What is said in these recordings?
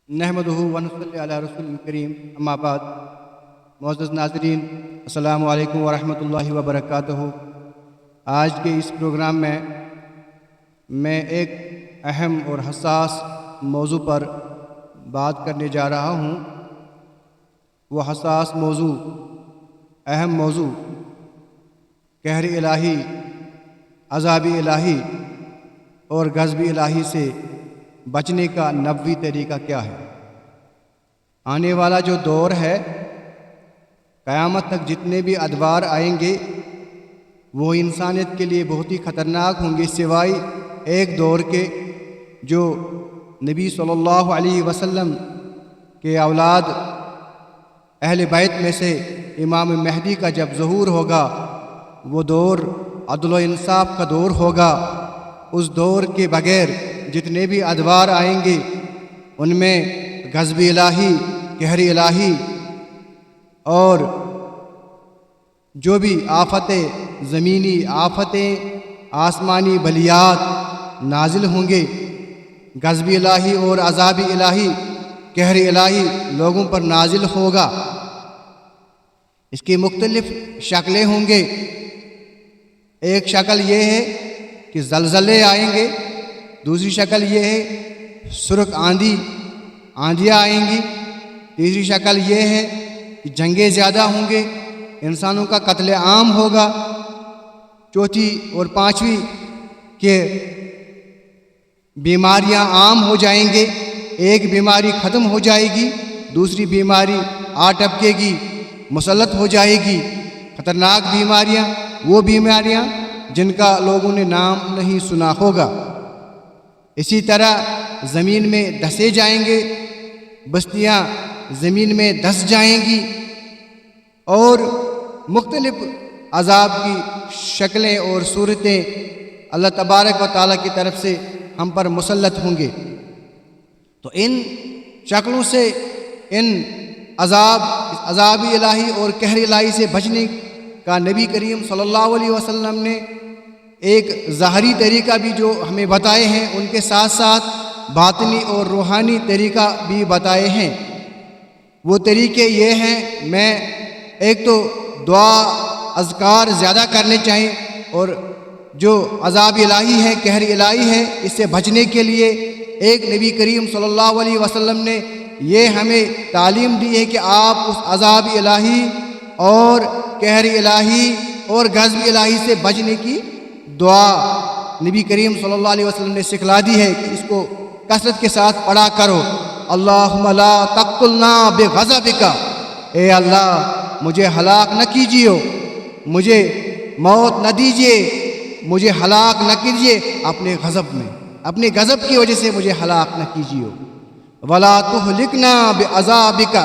نحمدہ ونصلی علی رسول الکریم اما بعد۔ معزز ناظرین، السلام علیکم ورحمۃ اللہ وبرکاتہ۔ آج کے اس پروگرام میں ایک اہم اور حساس موضوع پر بات کرنے جا رہا ہوں۔ وہ حساس موضوع، اہم موضوع، قہر الہی، عذاب الہی اور غضب الہی سے بچنے کا نبوی طریقہ کیا ہے۔ آنے والا جو دور ہے، قیامت تک جتنے بھی ادوار آئیں گے وہ انسانیت کے لیے بہت ہی خطرناک ہوں گے، سوائے ایک دور کے جو نبی صلی اللہ علیہ وسلم کے اولاد اہل بیت میں سے امام مہدی کا جب ظہور ہوگا، وہ دور عدل و انصاف کا دور ہوگا۔ اس دور کے بغیر جتنے بھی ادوار آئیں گے ان میں غضب الہی، قہر الہی اور جو بھی آفتیں، زمینی آفتیں، آسمانی بلیات نازل ہوں گے، غضب الہی اور عذاب الہی، قہر الہی لوگوں پر نازل ہوگا۔ اس کی مختلف شکلیں ہوں گے۔ ایک شکل یہ ہے کہ زلزلے آئیں گے، دوسری شکل یہ ہے سرخ آندیاں آئیں گی، تیسری شکل یہ ہے کہ جنگیں زیادہ ہوں گے، انسانوں کا قتل عام ہوگا، چوتھی اور پانچویں کہ بیماریاں عام ہو جائیں گے، ایک بیماری ختم ہو جائے گی، دوسری بیماری آ ٹپکے گی، مسلط ہو جائے گی۔ خطرناک بیماریاں، وہ بیماریاں جن کا لوگوں نے نام نہیں سنا ہوگا۔ اسی طرح زمین میں دھسے جائیں گے، بستیاں زمین میں دھس جائیں گی اور مختلف عذاب کی شکلیں اور صورتیں اللہ تبارک و تعالیٰ کی طرف سے ہم پر مسلط ہوں گے۔ تو ان شکلوں سے، ان عذاب الہی اور قہر الہی سے بچنے کا نبی کریم صلی اللہ علیہ وسلم نے ایک ظاہری طریقہ بھی جو ہمیں بتائے ہیں، ان کے ساتھ ساتھ باطنی اور روحانی طریقہ بھی بتائے ہیں۔ وہ طریقے یہ ہیں، میں ایک تو دعا اذکار زیادہ کرنے چاہیے، اور جو عذاب الہی ہے، قہر الہی ہے، اس سے بچنے کے لیے ایک نبی کریم صلی اللہ علیہ وسلم نے یہ ہمیں تعلیم دی ہے کہ آپ اس عذاب الہی اور قہر الہی اور غضب الہی سے بچنے کی دعا نبی کریم صلی اللہ علیہ وسلم نے سکھلا دی ہے کہ اس کو کثرت کے ساتھ پڑھا کرو۔ اللہم لا تقتلنا بغضبک، اے اللہ مجھے ہلاک نہ کیجیے، مجھے موت نہ دیجیے، مجھے ہلاک نہ کیجیے اپنے غضب میں، اپنے غضب کی وجہ سے مجھے ہلاک نہ کیجیے۔ ولا تہلکنا بعذابک،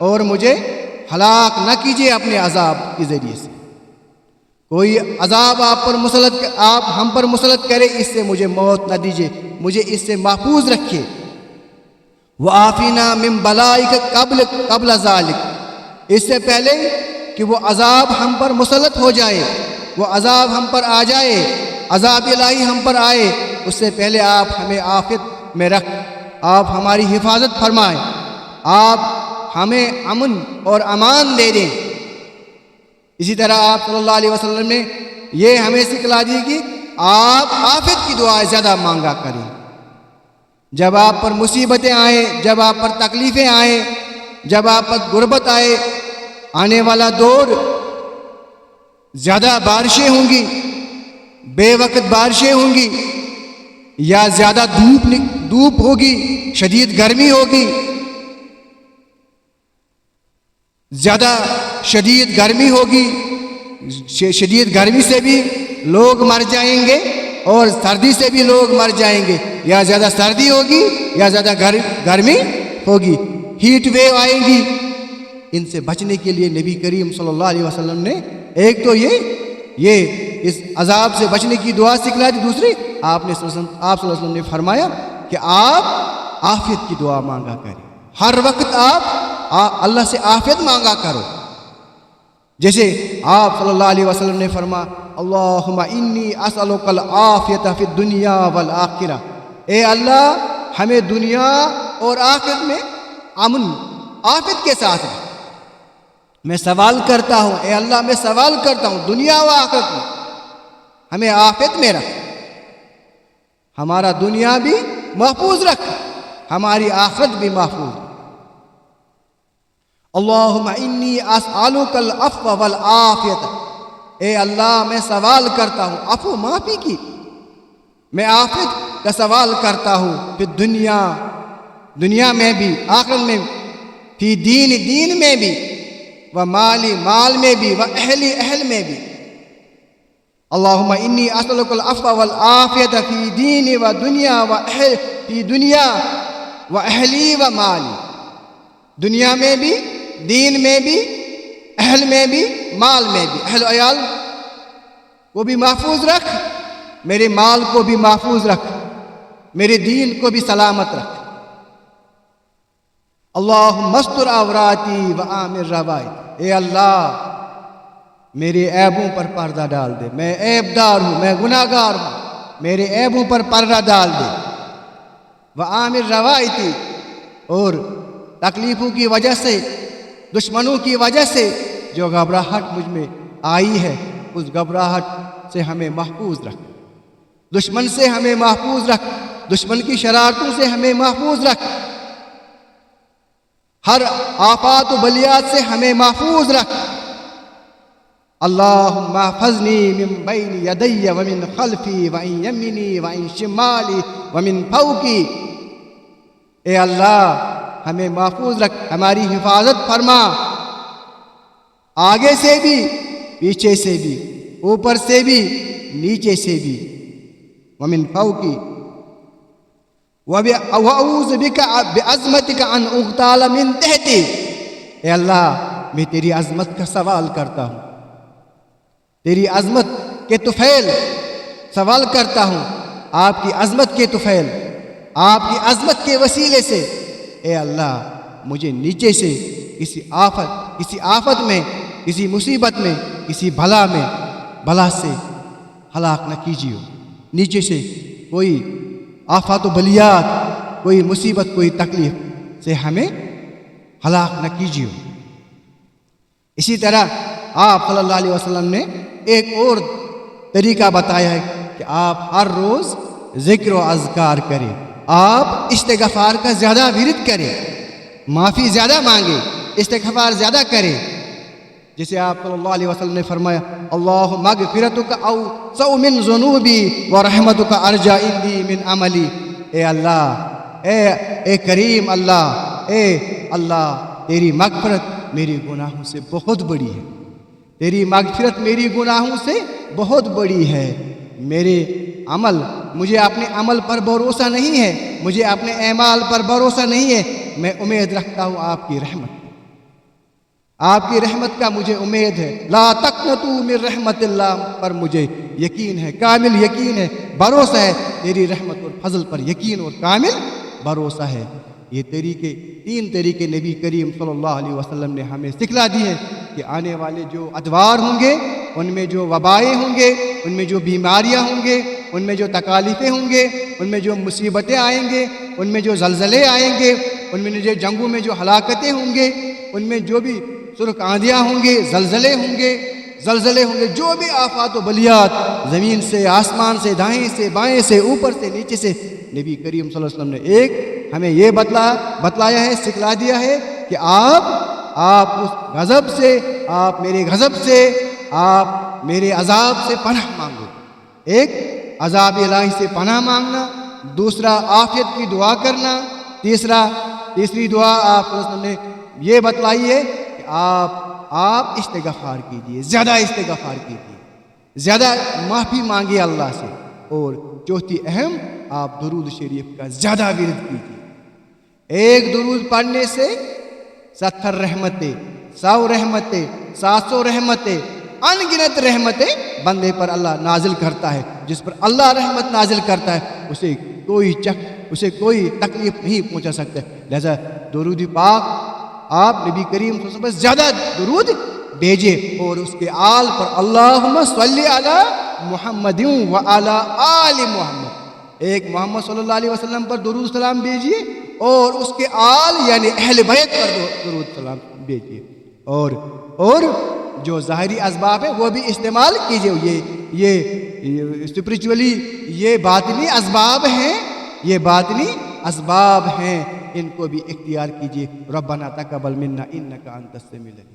اور مجھے ہلاک نہ کیجیے اپنے عذاب کے ذریعے سے۔ کوئی عذاب آپ ہم پر مسلط کرے، اس سے مجھے موت نہ دیجیے، مجھے اس سے محفوظ رکھیے۔ وعافینا من بلائک قبل ذالک، اس سے پہلے کہ وہ عذاب ہم پر مسلط ہو جائے، وہ عذاب ہم پر آ جائے، عذاب الہی ہم پر آئے، اس سے پہلے آپ ہمیں عافیت میں رکھ، آپ ہماری حفاظت فرمائیں، آپ ہمیں امن اور امان دے دیں۔ اسی طرح آپ صلی اللہ علیہ وسلم نے یہ ہمیں سکھلا دی کہ آپ عافیت کی دعائیں زیادہ مانگا کریں۔ جب آپ پر مصیبتیں آئیں، جب آپ پر تکلیفیں آئیں، جب آپ پر غربت آئے، آنے والا دور زیادہ بارشیں ہوں گی، بے وقت بارشیں ہوں گی، یا زیادہ دھوپ ہوگی، شدید گرمی ہوگی، زیادہ شدید گرمی ہوگی، شدید گرمی سے بھی لوگ مر جائیں گے اور سردی سے بھی لوگ مر جائیں گے، یا زیادہ سردی ہوگی یا زیادہ گرمی ہوگی، ہیٹ ویو آئیں گی۔ ان سے بچنے کے لیے نبی کریم صلی اللہ علیہ وسلم نے ایک تو یہ اس عذاب سے بچنے کی دعا سکھلا دی، دوسری آپ صلی اللہ علیہ وسلم نے فرمایا کہ آپ عافیت کی دعا مانگا کریں، ہر وقت آپ اللہ سے عافیت مانگا کرو۔ جیسے آپ صلی اللہ علیہ وسلم نے فرمایا اللہم انی اسألک العافیت فی الدنیا والآخرہ، اے اللہ ہمیں دنیا اور آخرت میں امن عافیت کے ساتھ رکھ۔ میں سوال کرتا ہوں اے اللہ، میں سوال کرتا ہوں دنیا و آخرت میں ہمیں عافیت میں رکھ، ہمارا دنیا بھی محفوظ رکھ، ہماری آخرت بھی محفوظ رکھ۔ اللہم انی اسألک العفو والعافیت، اے اللہ میں سوال کرتا ہوں عفو معافی کی، میں عافیت کا سوال کرتا ہوں پھر دنیا میں بھی، آخرت میں بھی، فی دین میں بھی، و مالی مال میں بھی، و اہل میں بھی۔ اللہم انی اسألک العفو والعافیت فی دین و دنیا و فی دنیا و اہلی و مالی، دنیا میں بھی، دین میں بھی، اہل میں بھی، مال میں بھی، اہل و عیال کو بھی محفوظ رکھ، میرے مال کو بھی محفوظ رکھ، میرے دین کو بھی سلامت رکھ۔ اللہم استر عوراتی و آمن روایتی، اے اللہ میرے عیبوں پر پردہ ڈال دے، میں عیب دار ہوں، میں گناہ گار ہوں، میرے عیبوں پر پردہ ڈال دے۔ و آمن روایتی، اور تکلیفوں کی وجہ سے، دشمنوں کی وجہ سے جو گھبراہٹ مجھ میں آئی ہے، اس گھبراہٹ سے ہمیں محفوظ رکھ، دشمن سے ہمیں محفوظ رکھ، دشمن کی شرارتوں سے ہمیں محفوظ رکھ، ہر آفات و بلیات سے ہمیں محفوظ رکھ۔ اللہم احفظنی من بین یدی ومن خلفی وعن یمینی وعن شمالی ومن فوقی، اے اللہ ہمیں محفوظ رکھ، ہماری حفاظت فرما، آگے سے بھی، پیچھے سے بھی، اوپر سے بھی، نیچے سے بھی۔ ومن فوقی وَأَعُوذُ بِكَ بِعَظْمَتِكَ أَنْ أُغْتَالَ مِنْ تَحْتِي، اے اللہ میں تیری عظمت کا سوال کرتا ہوں، تیری عظمت کے طفیل سوال کرتا ہوں، آپ کی عظمت کے طفیل، آپ کی عظمت کے وسیلے سے اے اللہ مجھے نیچے سے کسی آفت میں، کسی مصیبت میں، کسی بلا سے ہلاک نہ کیجیے، نیچے سے کوئی آفات و بلیات، کوئی مصیبت، کوئی تکلیف سے ہمیں ہلاک نہ کیجیے۔ اسی طرح آپ صلی اللہ علیہ وسلم نے ایک اور طریقہ بتایا ہے کہ آپ ہر روز ذکر و اذکار کریں، آپ استغفار کا زیادہ ورد کریں، معافی زیادہ مانگیں، استغفار زیادہ کریں، جسے آپ صلی اللہ علیہ وسلم نے فرمایا اللہم مغفرتک اوسع من ذنوبی ورحمتک ارجا عندی من عملی، اے اللہ، اے کریم اللہ، اے اللہ تیری مغفرت میری گناہوں سے بہت بڑی ہے، تیری مغفرت میری گناہوں سے بہت بڑی ہے، مجھے اپنے عمل پر بھروسہ نہیں ہے، مجھے اپنے اعمال پر بھروسہ نہیں ہے، میں امید رکھتا ہوں آپ کی رحمت، آپ کی رحمت کا مجھے امید ہے، لا تقنطوا من رحمت اللہ پر مجھے یقین ہے، کامل یقین ہے، بھروسہ ہے، تیری رحمت اور فضل پر یقین اور کامل بھروسہ ہے۔ یہ تین طریقے نبی کریم صلی اللہ علیہ وسلم نے ہمیں سکھلا دی ہے کہ آنے والے جو ادوار ہوں گے، ان میں جو وبائیں ہوں گے، ان میں جو بیماریاں ہوں گے، ان میں جو تکالیفیں ہوں گے، ان میں جو مصیبتیں آئیں گے، ان میں جو زلزلے آئیں گے، ان میں جو جنگوں میں جو ہلاکتیں ہوں گے، ان میں جو بھی سرخ آندھیاں ہوں گے، زلزلے ہوں گے، جو بھی آفات و بلیات زمین سے، آسمان سے، دائیں سے، بائیں سے، اوپر سے، نیچے سے، نبی کریم صلی اللہ علیہ وسلم نے ہمیں یہ بتلایا ہے، سکھلا دیا ہے کہ آپ اس غضب سے، آپ میرے غضب سے، آپ میرے عذاب سے پناہ مانگو۔ ایک عذاب الہی سے پناہ مانگنا، دوسرا عافیت کی دعا کرنا، تیسری دعا آپ صلی اللہ علیہ وسلم نے یہ بتلائی ہے کہ آپ استغفار کیجئے، زیادہ استغفار کیجئے، زیادہ معافی مانگے اللہ سے، اور چوتھی اہم، آپ درود شریف کا زیادہ ورد کیجئے۔ ایک درود پڑھنے سے 70 رحمتیں، 100 رحمتیں، 700 رحمتیں، ان گنت رحمتیں بندے پر اللہ نازل کرتا ہے۔ جس پر اللہ رحمت نازل کرتا ہے اسے کوئی تکلیف نہیں پہنچا سکتا، لہذا درود پاک آپ نبی کریم صلی اللہ علیہ وسلم زیادہ درود بھیجے، اور اس کے آل پر اللہم صلی علی محمد و علی آل محمد، ایک محمد صلی اللہ علیہ وسلم پر درود سلام بھیجیے، اور اس کے آل یعنی اہل بیت پر درود سلام بھیجیے، اور جو ظاہری اسباب ہیں وہ بھی استعمال کیجیے. یہ اسپریچولی یہ باطنی اسباب ہیں، یہ باطنی اسباب ہیں، ان کو بھی اختیار کیجیے. ربنا تقبل منا انک انت السمیع العلیم.